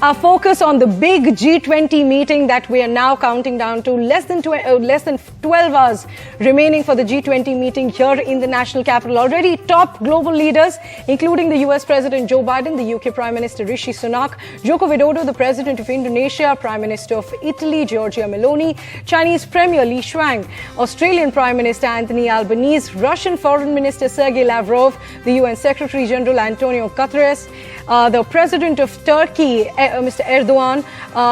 Our focus on the big G20 meeting that we are now counting down to less than 12 hours remaining for the G20 meeting here in the national capital. Already top global leaders, including the US President Joe Biden, the UK Prime Minister Rishi Sunak, Joko Widodo, the President of Indonesia, Prime Minister of Italy, Giorgia Meloni, Chinese Premier Li Shuang, Australian Prime Minister Anthony Albanese, Russian Foreign Minister Sergei Lavrov, the UN Secretary General Antonio Guterres, the President of Turkey, Mr. Erdogan,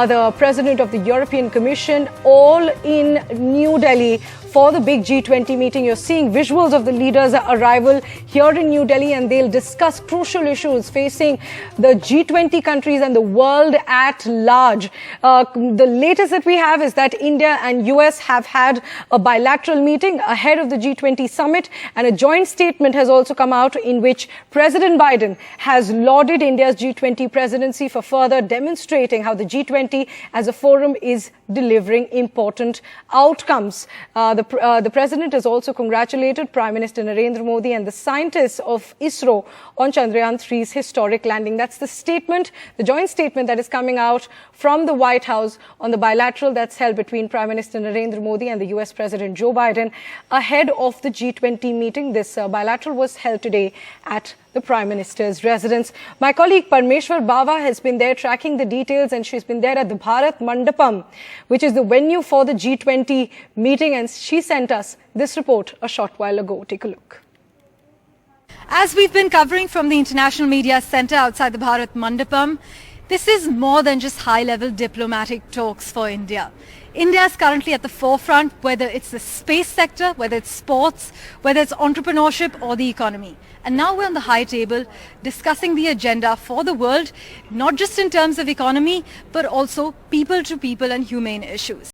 the President of the European Commission, all in New Delhi for the big G20 meeting. You're seeing visuals of the leaders' arrival here in New Delhi, and they'll discuss crucial issues facing the G20 countries and the world at large. The latest that we have is that India and US have had a bilateral meeting ahead of the G20 summit, and a joint statement has also come out in which President Biden has lauded India's G20 presidency for further demonstrating how the G20 as a forum is delivering important outcomes. The President has also congratulated Prime Minister Narendra Modi and the scientists of ISRO on Chandrayaan-3's historic landing. That's the statement, the joint statement that is coming out from the White House on the bilateral that's held between Prime Minister Narendra Modi and the US President Joe Biden ahead of the G20 meeting. This bilateral was held today at the Prime Minister's residence. My colleague Parmeshwar Bava has been there tracking the details, and she's been there at the Bharat Mandapam, which is the venue for the G20 meeting, and she sent us this report a short while ago. Take a look. As we've been covering from the International Media Centre outside the Bharat Mandapam, this is more than just high-level diplomatic talks for India. India is currently at the forefront, whether it's the space sector, whether it's sports, whether it's entrepreneurship or the economy. And now we're on the high table discussing the agenda for the world, not just in terms of economy, but also people to people and humane issues.